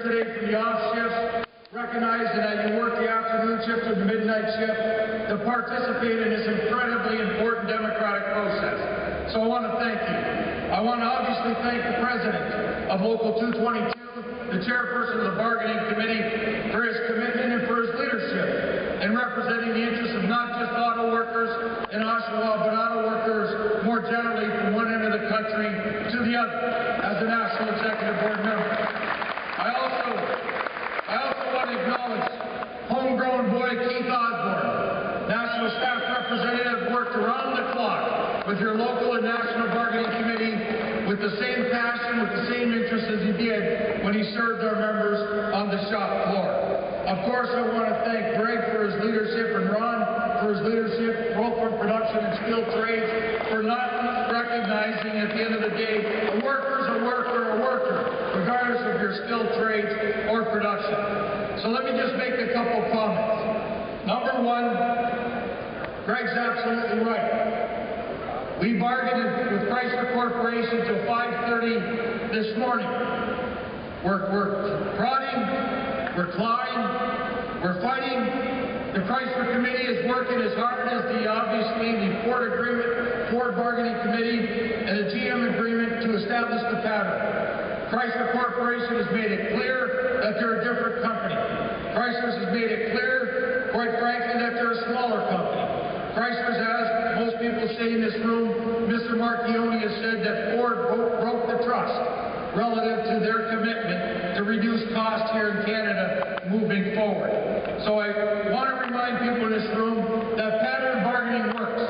today from the off shifts, recognizing that you work the afternoon shift or the midnight shift to participate in this incredibly important democratic process. So I want to thank you. I want to obviously thank the President of Local 222, the Chairperson of the Bargaining Committee, for his commitment and for his leadership in representing the interests of not just auto workers in Oshawa, but auto workers more generally from one end of the country to the other as a National Executive Board member. I also want to acknowledge homegrown boy Keith Osborne, National Staff Representative, worked around the clock with your local and national bargaining committee with the same passion, with the same interest as he did when he served our members on the shop floor. Of course, I want to thank Greg for his leadership and Ron for his leadership, both from production and skilled trades, for not recognizing at the end of the day, a worker's a worker, regardless of your skilled trades or production. So let me just make a couple comments. Number one, Greg's absolutely right. We bargained with Chrysler Corporation till 5:30 this morning. We're prodding, we're clawing, we're fighting. The Chrysler Committee is working as hard as obviously the Ford Bargaining Committee and the GM agreement to establish the pattern. Chrysler Corporation has made it clear that they're a different company. Chrysler has made it clear, quite frankly, that they're a smaller company. Chrysler has, most people say in this room, Mr. Marchione has said that Ford broke the trust relative to their commitment to reduce costs here in Canada moving forward. So I want to remind people in this room that pattern bargaining works.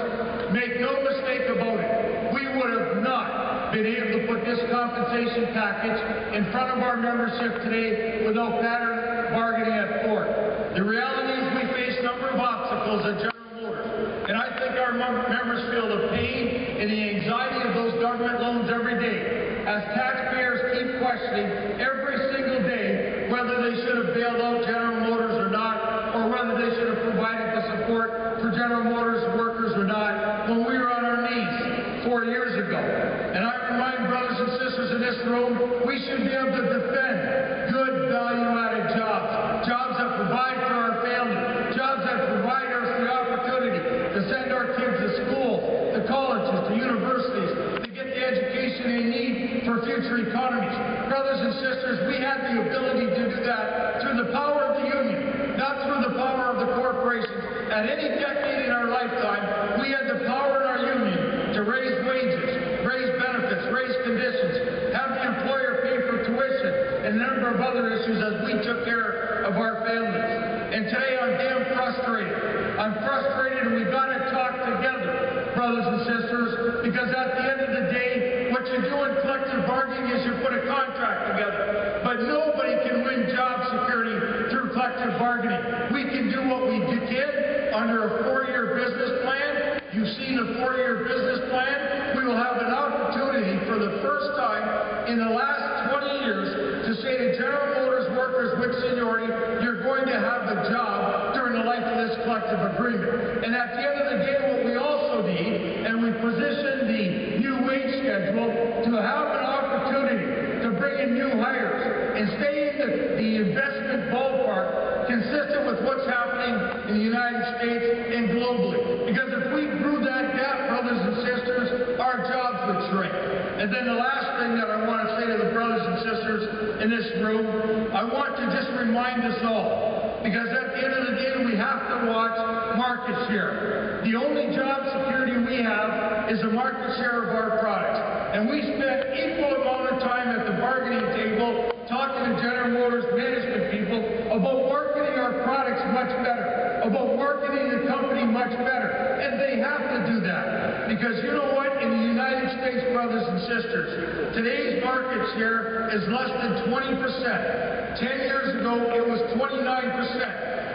Make no mistake about it. We would have not been able to put this compensation package in front of our membership today without pattern bargaining at Ford. The reality is we face a number of obstacles at General Motors, and I think our members feel the pain and the anxiety of those government loans every day as taxpayers keep questioning every single day whether they should have bailed out General Motors or not, or whether they should have provided the support for General Motors workers or not when we were on our knees 4 years ago. And I remind brothers and sisters in this room, we should be able to defend good value-added jobs, jobs that provide for our family, jobs that provide us the opportunity to send our kids to school, to colleges, to universities, to get the education they need for future economies. Brothers and sisters, we had the ability to do that through the power of the union, not through the power of the corporations. At any decade in our lifetime, we had the power in our union to raise wages, raise benefits, raise conditions, have the employer pay for tuition, and a number of other issues as we took care of our families. And today I'm damn frustrated. I'm frustrated, and we've got to talk together, brothers and sisters, because at the end of the day, what you do in collective bargaining is you put a contract together. But nobody can win job security through collective bargaining. We can do what we did under a 4-year business plan. You've seen the 4-year business plan. We will have an opportunity for the first time in the last 20 years to say to General Motors workers with seniority, you're going to have a job during the life of this collective agreement. And at the end of the day, what we also need, and we position the new wage schedule to have an opportunity to bring in new hires and stay in the investment ballpark consistent with what's happening in the United States and globally. Because if we grew that gap, brothers and sisters, our jobs would shrink. And then the last thing that I want to say to the brothers and sisters in this room, I want to just remind us all, because at the end of the day, we have to watch market share. The only job security we have is the market share of our products. And we spent equal amount of time at the bargaining table talking to General Motors management people about marketing our products much better, about marketing the company much better. And they have to do that. Because you know what? In the United States, brothers and sisters, today's market share is less than 20%. 10 years ago, it was 29%.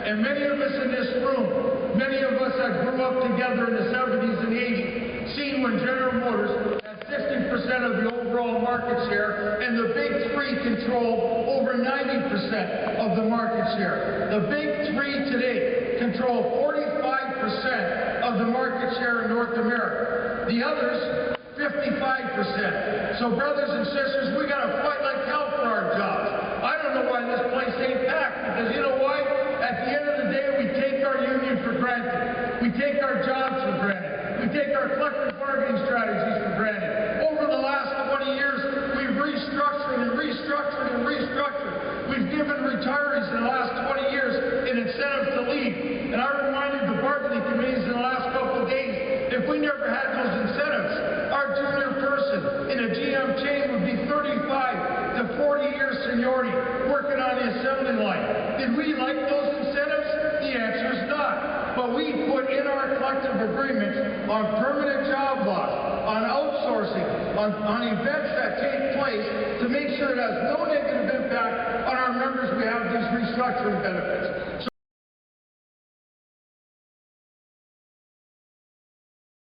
And many of us in this room, many of us that grew up together in the 70s and 80s, seen when General Motors had 60% of the overall market share, and the big three control over 90% of the market share. The big three today control 45% of the market share in North America. The others, 55%. So brothers and sisters, we got to fight like hell for our jobs. I don't know why this seniority, working on the assembly line. Did we like those incentives? The answer is not. But we put in our collective agreements on permanent job loss, on outsourcing, on events that take place to make sure it has no negative impact on our members. We have these restructuring benefits. So